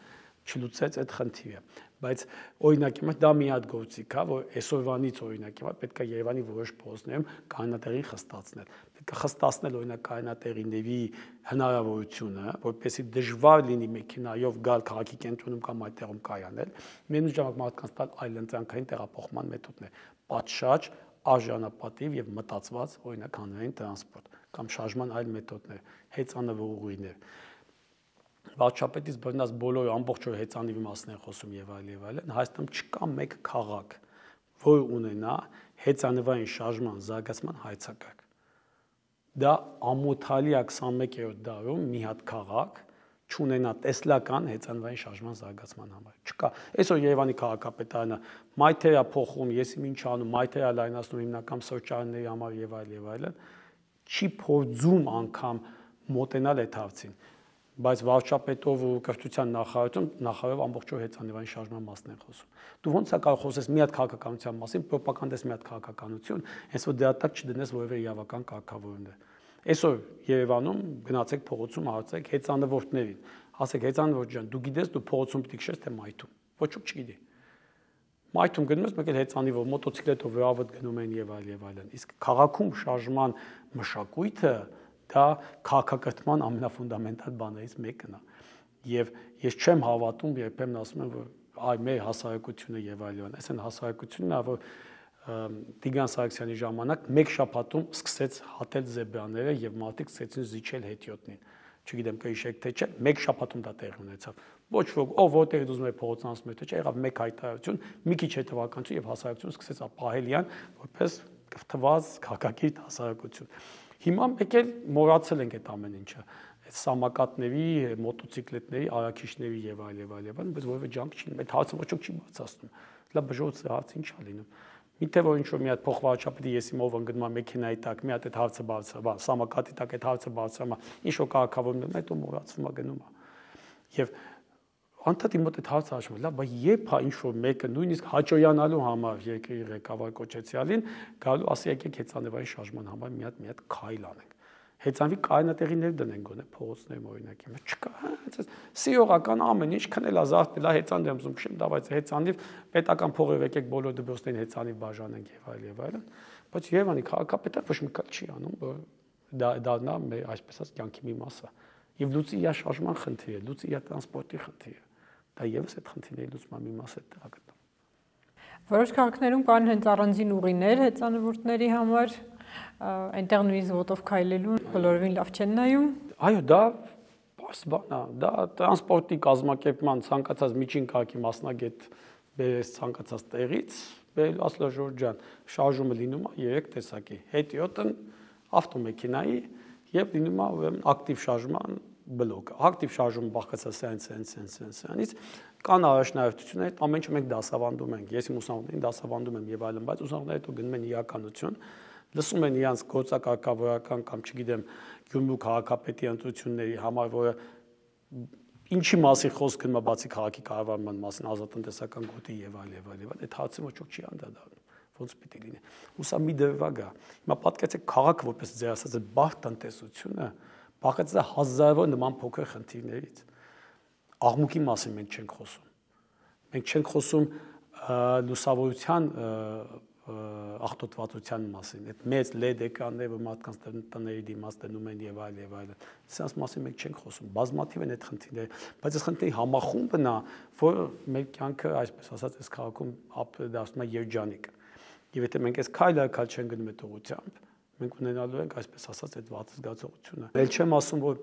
Speaker 2: չլուծեց այդ խնդիրը, բայց օրինակ հիմա դա մի հատ գործիք է, որ այսօրվանից օրինակ հիմա պետք է Երևանի որոշ փողոցներում կայանատեղին խստացնել, պետք է խստացնել օրինակ կայանատեղիների հնարավորությունը, որպեսզի դժվար լինի մեքենայով գալ քաղաքի կենտրոնում կամ այդտեղում կայանել, միևնույն ժամանակ մարդկանց տալ այլընտրանքային տեղափոխման մեթոդներ, պատշաճ, արժանապատիվ եւ մտածված օրինակ հանրային տրանսպորտ կամ շարժման այլ մեթոդներ, հեծանվող ուղիներ վարչապետից բռնած բոլորը ամբողջ օր հեծանիվի մասն են խոսում եւ այլն, Հայաստանում չկա մեկ քաղաք, որ ունենա հեծանվային շարժման զարգացման հայեցակարգ։ Դա ամոթալի է 21-րդ դարում մի հատ քաղաք չունենա տեսլական հեծանվային շարժման զարգացման համար։ Չկա։ Այսօր Երևանի քաղաքապետարանը մայթերա փոխում, եսիմ ինչ անում, մայթերա լայնացնում հիմնական սրճարանների համար եւ այլն, չի փորձում անգամ մոտենալ այդ հարցին։ Բայց վարչապետով ու կրթության նախարարով ամբողջ օր հեծանիվային շարժման մասն են խոսում։ Դու ոնց է կարող խոսես մի հատ քաղաքականության մասին, ռոպագանդես մի հատ քաղաքականություն, հենց որ դրա տակ չդնես որևէ իրավական կարգավորումներ։ Այսօր Երևանում գնացեք փողոցում հարցեք հեծանվորդներին, ասեք հեծանվորդ ջան, դու գիտես դու փողոցում պիտի քշես թե մայթում։ Ոչ ոք չգիտի։ Մայթում գնում ես, մեկ էլ հեծանիվով, մոտոցիկլետով վրավդ գնում են եւ այլն։ Իսկ քաղաքում շարժման մշակույթը դա քաղաքակրթման ամենաֆունդամենտալ բաներից մեկն է։ Եվ ես չեմ հավատում, երբեմն ասում եմ, որ այ մեր հասարակությունը եւ այլն, այս այն հասարակությունն է, որ Տիգրան Սարգսյանի ժամանակ մեկ շաբաթում սկսեց հատել զեբրաները եւ մարդիկ սկսեցին զիջել հետիոտնին։ Չգիտեմ կհիշեք թե չէ, մեկ շաբաթում դա տեղի ունեցավ։ Ոչ ոք, ով որտեղից ուզում էր փողոցն անցնում էր, թե չէ, եղավ մեկ հայտարարություն, մի քիչ հետևականություն եւ հասարակությունը սկսեց ափահելյան, որպես կրթված քաղաքակիրթ հասարակություն։ Հիմա մեկ էլ մոռացել ենք այդ ամեն ինչը, այդ սամակատների, մոտոցիկլետների, արաքիչների եւ այլն, բայց որևէ ջանք չի, այդ հարցը ոչ ոք չի բացասնում։ Լավ բժշկության հարցը ինչ է լինում։ Միթե որ ինչ-որ մի հատ փոխվարչապետի եսիմով ընկնում մեքենայի տակ, մի հատ այդ հարցը բարձրացնում, սամակատի տակ այդ հարցը բարձրացնում, ինչ որ քաղաքավորումն այդ ու մոռացվում է գնում է։ Եվ անդադի մոտ այդ հարցը հաշվում է, լավ, բայց երբ է ինչ որ մեկը նույնիսկ հաճոյանալու համար երկրի ղեկավար կոչեցյալին գալու ասի եկեք հեծանվային շարժման համար մի հատ քայլ անենք։ Հեծանվի կայանատեղիներ դնեն գոնե փողոցներում օրինակ հիմա չկա, հենց սիողական ամեն ինչ քնել ազարտել, հեծանիվ եմ ուզում քշեմ, դա բայց հեծանիվ պետական փողով եկեք բոլոր դպրոցներին հեծանիվ բաժանենք եւ այլն, բայց Երևանի քաղաքապետը ոչ մի կալ չի անում, որ դա մեր այսպես ասած կյանքի մի մաս է։ Եվ լուծի իր շարժման խնդիրը, լուծի իր տրանսպորտի խնդիրը։ Դա եւս այդ խնդիրների լուծման մի մաս է տեղակայում։
Speaker 1: Որոշ քաղաքներում կան հենց առանձին ուղիներ հեծանվորդների համար, այնտեղ նույնիսկ ոտով քայլելուն բոլորովին լավ չեն նայում։
Speaker 2: Այո, դա պարզ բան է, դա տրանսպորտի կազմակերպման ցանկացած միջին քաղաքի մասնագետ բերես ցանկացած տեղից, բերել ասլա Ժորժ ջան, շարժումը լինում է 3 տեսակի՝ հետիոտն, ավտոմեքենայի եւ լինում է ուրեմն ակտիվ շարժման բլոկը։ Ակտիվ շարժումը բաղկացած սրանից կան առաջնահերթություններ, ամեն ինչ մենք դասավանդում ենք։ Ես իմ ուսանողներին դասավանդում եմ եւ այլն, բայց ուսանողները հետո գնում են իրականություն, լսում են իրանց գործակարգավորական կամ չգիտեմ Գյումրու քաղաքապետի ընտրությունների համար, որը ինչի մասին խոսքը գնում է բացի քաղաքի կառավարման մասին, ազատտնտեսական գոտի եւ այլ եւ այլ եւ այլ, այդ հարցը ոչ ոք չի անդրադառնում, ոնց պիտի լինի։ Ուսա մի դրվագ է։ Հիմա պատկերացեք քաղաքը որպես ձեր ասած այդ բարդ տնտեսությունը բաղկացած է հազարավոր նման փոքր խնդիրներից։ Աղմուկի մասին մենք չենք խոսում։ Մենք չենք խոսում լուսավորության աղտոտվածության մասին, այդ մեծ LED էկրանները, որ մարդկանց տների դիմաց դնում են եւ այլ եւ այլ։ Սրանց մասին մենք չենք խոսում։ Բազմաթիվ են այդ խնդիրները, բայց այս խնդրի համախումբն է, որ մեր կյանքը, այսպես ասած, այս քաղաքում դարձնում է երջանիկ։ Եվ եթե մենք այս քայլ չեն գնում այդ ուղղությամբ, մենք ունենալու ենք, այսպես ասած, այդ վատ զգացողությունը։ Էլ չեմ ասում, որ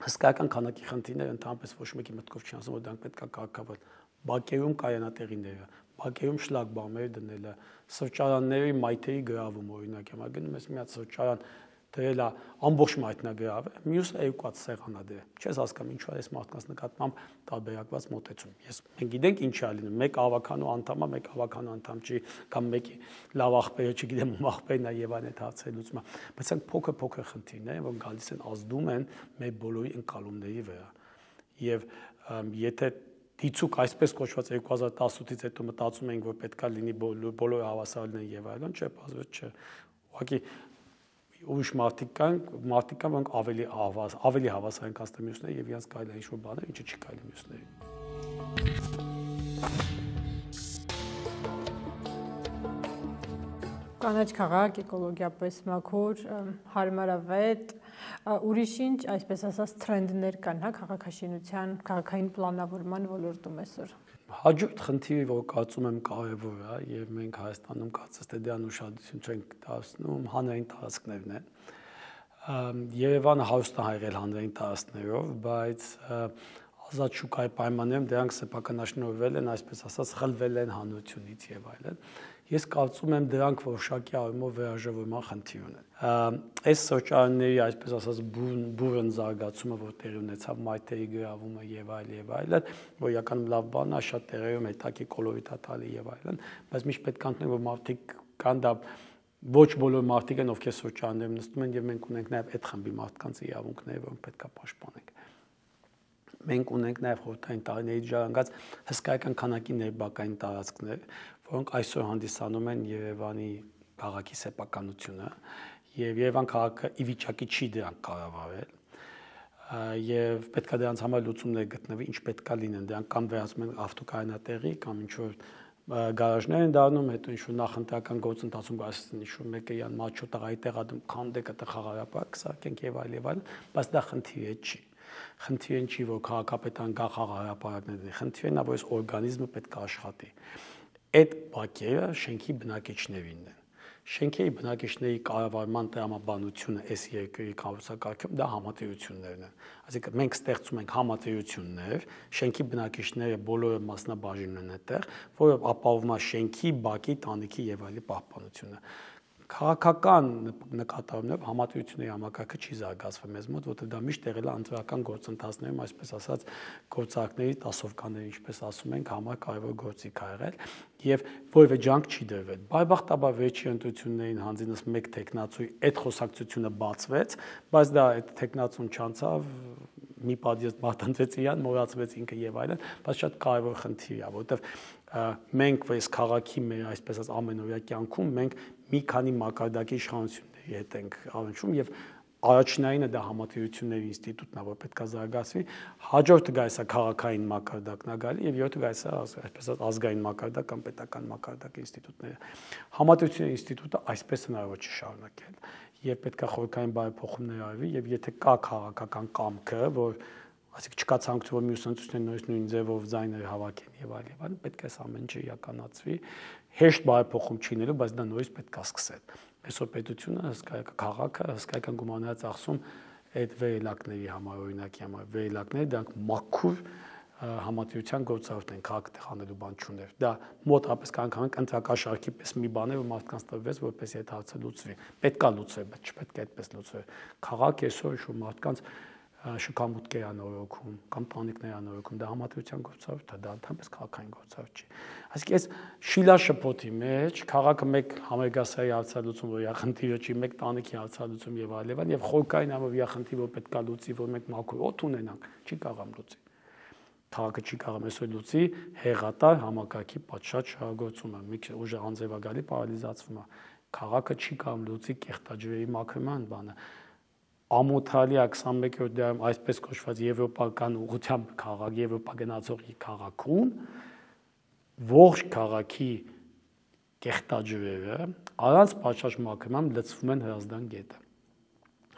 Speaker 2: հսկայական քանակի խնդիրները ընդհանրապես ոչ մեկի մտքով չի ասում, որ դրանք պետք է կարգավորել։ Բակերում կայանատեղիները, բակերում շլագբաումներ դնելը, սրճարանների մայթերի գրավում, օրինակ, հիմա գնում ես մի հատ սրճարան դրել է ամբողջ մայթնագրավը, մյուսը էկված սեղանա դե։ Չես հասկանում ինչու է այս մարդկանց նկատմամբ տարբերակված մոտեցում։ Մենք գիտենք ինչ է լինում, մեկ ավականու անդամը, մեկ ավականու անդամ չի, կամ մեկի լավ աղբերը, չգիտեմ, ում աղբերն է եւ այն այդ հարցերի լուծումը, բայց այն փոքր խնդիրներ են, որ գալիս են ազդում են մեր բոլորի ընկալումների վրա։ Եվ եթե դիցուկ այսպես կոչված 2018-ից հետո մտածում ենք, որ պետքա լինի բոլոր հավասար լինեն եւ այլն, չէ, բազվեց չէ։ Ուղղակի ուրիշ մարդիկ կան, որոնք ավելի հավասար են կազմել մյուսները եւ իրենց կարելի է ինչ-որ բաներ, ինչը չի կարելի մյուսներին։
Speaker 1: Կանաչ քաղաք, էկոլոգիապես մաքուր, հարմարավետ, ուրիշ ինչ, այսպես ասած, թրենդներ կան, հա, քաղաքաշինության, քաղաքային պլանավորման ոլորտում այսօր։
Speaker 2: Հաջորդ խնդիրը, որ կարծում եմ կարևոր է եւ մենք Հայաստանում կարծես թե դրան ուշադրություն չենք դարձնում, հանրային տարածքներն են։ Երևանը հարուստ է եղել հանրային տարածքներով, բայց ազատ շուկայի պայմաններում դրանք սեփականաշնորհվել են, այսպես ասած, խլվել են հանրությունից եւ այլն։ Ես կարծում եմ դրանք որոշակի առումով վերաժողովման խնդիր ունեն։ Այս սրճարանների, այսպես ասած, բուրըն զարգացումը, որ տեղի ունեցավ, մայթերի գրավումը եւ այլն, որ իրականում լավ բան է, շատ տեղերում հետաքի կոլորիտ է տալի եւ այլն, բայց միշտ պետք է ընդունենք, որ մարդիկ կան, դա ոչ բոլոր մարդիկ են, ովքեր սրճարաններում նստում են, եւ մենք ունենք նաեւ այդ խմբի մարդկանց իրավունքները, որոնք պետք է պաշտպանենք։ Մենք ունենք նաեւ խորհրդային տարիներից ժառանգած հսկայական քանակի ներբակային տարածքներ, որոնք այսօր հանդիսանում են Երևանի քաղաքի սեփականությունը, եւ Երևան քաղաքը ի վիճակի չի դրանք կառավարել, եւ պետք է դրանց համար լուծումներ գտնվի, ինչ պետք է լինեն, դրանք կամ վերածում են ավտոկայանատեղի, կամ ինչ որ գարաժներ են դառնում, հետո ինչ որ նախընտրական գործընթացում գալիս ինչ որ մեկը իրան մաչո տղայի տեղադրում, քանդեք այդտեղ խաղաղապահ կսարքենք եւ այլն, բայց դա խնդիր չի։ Խնդիրն չի, որ քաղաքապետան գա խաղաղապահակներ դի, խնդիրն է, որ այս օրգանիզմը պետք է աշխատի։ Այդ բակերը շենքի բնակիչներինն են։ Շենքերի բնակիչների կառավարման տրամաբանությունը այս երկրի կառուցակարգում դա համատեղություններն են։ Այսինքն մենք ստեղծում ենք համատեղություններ, շենքի բնակիչները բոլորը մասնաբաժին են այդտեղ, որը ապահովում է շենքի, բակի, տանիքի եւ այլի պահպանությունը։ Քաղաքական նկատառումներով համատեղությունների համակարգը չի զարգացվել մեզ մոտ, որտեղ դա միշտ եղել է ընտրական գործընթացներում, այսպես ասած, գործարքների տասովկանների, ինչպես ասում ենք, համար կարևոր գործիք ա եղել եւ որևէ ջանք չի դրվել։ Բարեբախտաբար վերջի ընտրություններին հանձինս մեկ տեխնացուի այդ խոսակցությունը բացվեց, բայց դա այդ տեխնացուն չանցավ, մի պատիվ մարտանցեց իրան, մոռացվեց ինքը եւ այլն, բայց շատ կարևոր խնդիր է, որովհետեւ մենք այս քաղաքի մեր այսպես ասած ամենօրյա կյանքում մենք մի քանի մակարդակի իշխանությունների հետ ենք առնչվում եւ առաջնայինը դա համատեղությունների ինստիտուտն է, որ պետք է զարգացվի, հաջորդը գալիս է քաղաքային մակարդակն է գալի եւ երրորդը գալիս է այսպես ասած ազգային մակարդակ կամ պետական մակարդակ ինստիտուտները։ Համատեղությունների ինստիտուտը այսպես հնարավոր չի շարունակել եւ պետք է խորհրդային բարեփոխումներ արվի եւ եթե կա քաղաքական կամքը, որ Այսինքն չկա ցանկություն, որ մյուս ընտրությունները նույն ձևով ձայներ հավաքեն եւ այլն, պետք է ամեն ինչ իրականացվի։ Հեշտ բարեփոխում չի լինելու, բայց դա նորից պետք է սկսել։ Այսօր պետությունը հսկայական քաղաքը, հսկայական գումարներ ծախսում այդ վերելակների համար, օրինակի համար, վերելակները դրանք մաքուր համատիրության գործառույթ են, քաղաքը տեղ բան չուներ։ Դա մոտավորապես անգամ ընտրակաշարքի պես մի բան է, որ մարդկանց տրվեց, որպեսզի այդ հարցը լուծվի։ Պետք է լուծվի, բայց չպետք է այդպես լուծվի։ Քաղաք այսօր շուտ մարդկանց շքամուտքեր անորոգում կամ տանիքներ անորոգում, դա համատիրության գործառույթ է, դա ընդհանրապես քաղաքային գործառույթ չի։ Այսինքն այս շիլաշփոթի մեջ քաղաքը մեկ համերգասայի հարցալուծում, որ յախնդիրը չի, մեկ տանիքի հարցալուծում եւ այլն, եւ խորքային ամով յախնդիր, որ պետք է լուծի, որ մենք մաքուր օդ ունենանք, չի կարող լուծի։ Քաղաքը չի կարող այսօր լուծի հեղատար համակարգի պատշաճ շահագործումը, մի քիչ ուժը անձևագալի պարալիզացվում է։ Քաղաքը չի կարող լուծի կեղտաջրերի մաքրման բանը։ Ամոթալի 21-րդ դարում այսպես կոչված եվրոպական ուղղությամբ քաղաք, Եվրոպա գնացող քաղաքում ողջ քաղաքի կեղտաջրերը առանց պատշաճ մաքրման լցվում են Հրազդան գետը։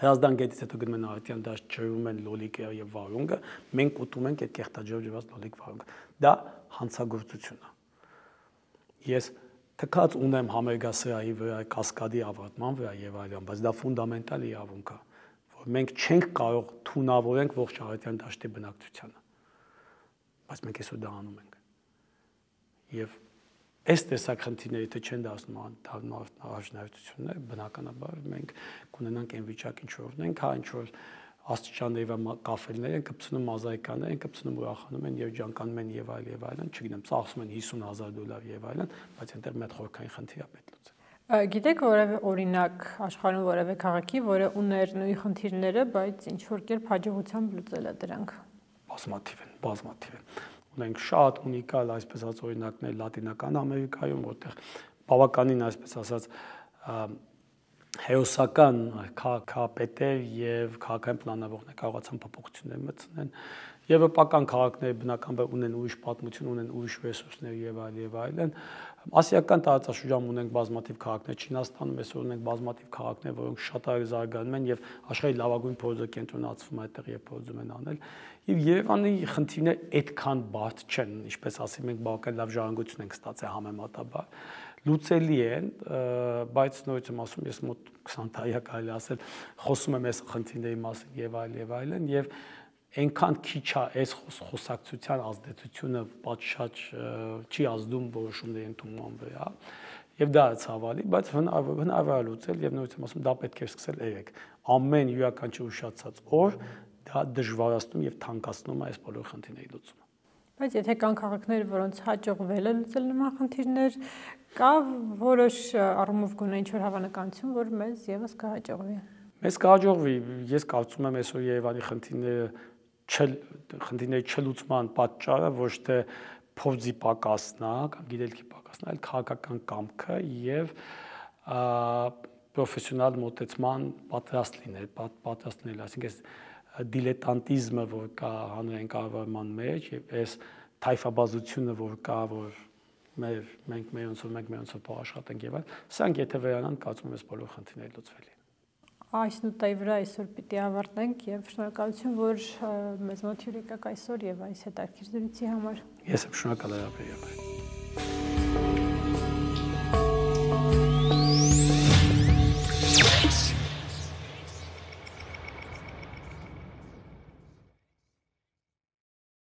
Speaker 2: Հրազդան գետից հետո գնում են Արարատյան դաշտ, ջրում են լոլիկը եւ վարունգը, մենք ուտում ենք այդ կեղտաջրով ջրված լոլիկ վարունգը։ Դա հանցագործություն է։ Ես թքած ունեմ համերգասրահի վրա, կասկադի ավարտման վրա եւ այլն, բայց դա ֆունդամենտալ իրավունք է, որ մենք չենք կարող թունավորենք ողջ Արարատյան դաշտի բնակչությանը։ Բայց մենք այսօր դա անում ենք։ Եվ այս տեսակ խնդիրները թե չեն դառնում առաջնահերթություններ, բնականաբար մենք կունենանք այն վիճակը, ինչ որ ունենք, հա ինչ որ աստիճանների կաֆելներ են կպցնում, մոզաիկաներ են կպցնում, ուրախանում են եւ ջանկանում են եւ այլն, չգիտեմ, ծախսում են $50,000 եւ այլն, բայց այնտեղ մեծ խորքային խնդիր է պետք լուծել։
Speaker 1: Գիտեք որևէ օրինակ աշխարհում որևէ քաղաքի, որը ուներ նույն խնդիրները, բայց ինչ որ կերպ հաջողությամբ լուծել է դրանք։
Speaker 2: Բազմաթիվ են։ Ունենք շատ ունիկալ, այսպես ասած, օրինակներ Լատինական Ամերիկայում, որտեղ բավականին, այսպես ասած, հերոսական քաղաքապետեր եւ քաղաքային պլանավորներ կարողացան փոփոխություններ մտցնել։ Եվրոպական քաղաքները բնականաբար ունեն ուրիշ պատմություն, ունեն ուրիշ ռեսուրսներ եւ այլն։ Ասիական տարածաշրջանում ունենք բազմաթիվ քաղաքներ, Չինաստանում այսօր ունենք բազմաթիվ քաղաքներ, որոնք շատ արագ զարգանում են եւ աշխարհի լավագույն փորձը կենտրոնացվում է այդտեղ եւ փորձում են անել։ Եվ Երևանի խնդիրները այդքան բարդ չեն, ինչպես ասի, մենք բավական լավ ժառանգություն ենք ստացել համեմատաբար։ Լուծելի են, բայց նորից եմ ասում, ես մոտ 20 տարի կարելի ասել, խոսում եմ այս խնդիրների մասին եւ այլն եւ այնքան քիչ է այս խոսակցության ազդեցությունը պատշաճ չի ազդում որոշումների ընդունման վրա եւ դա է ցավալի, բայց հնարավոր է լուծել եւ նորից եմ ասում, դա պետք է սկսել երեք։ Ամեն յուրաքանչյուր ուշացած օր դա դժվարացնում եւ թանկացնում է այս բոլոր խնդիրների լուծումը։
Speaker 1: Բայց եթե կան քաղաքներ, որոնց հաջողվել է լուծել նման խնդիրներ, կա որոշ առումով գոնե ինչ-որ հավանականություն, որ մեզ եւս կհաջողվի։ Մեզ
Speaker 2: կհաջողվի, ես կարծում եմ այսօր Երևանի խնդիրների չլուծման պատճառը ոչ թե փորձի պակասն է կամ գիտելիքի պակասն է, այլ քաղաքական կամքը եւ պրոֆեսիոնալ մոտեցման պատրաստ լինել, այսինքն դիլետանտիզմը, որ կա հանրային կառավարման մեջ եւ այս թայֆաբազությունը, որ կա, որ մենք մերոնցով փող աշխատենք եւ այլն, սրանք եթե վերանան, կարծում եմ, այս բոլոր խնդիրները լուծվելի են։
Speaker 1: Այս նոտայի վրա այսօր պիտի ավարտենք եւ շնորհակալություն, որ մեզ մոտ հյուր եկաք այսօր եւ այս հետաքրքիր զրույցի համար։
Speaker 2: Ես եմ շնորհակալ եմ։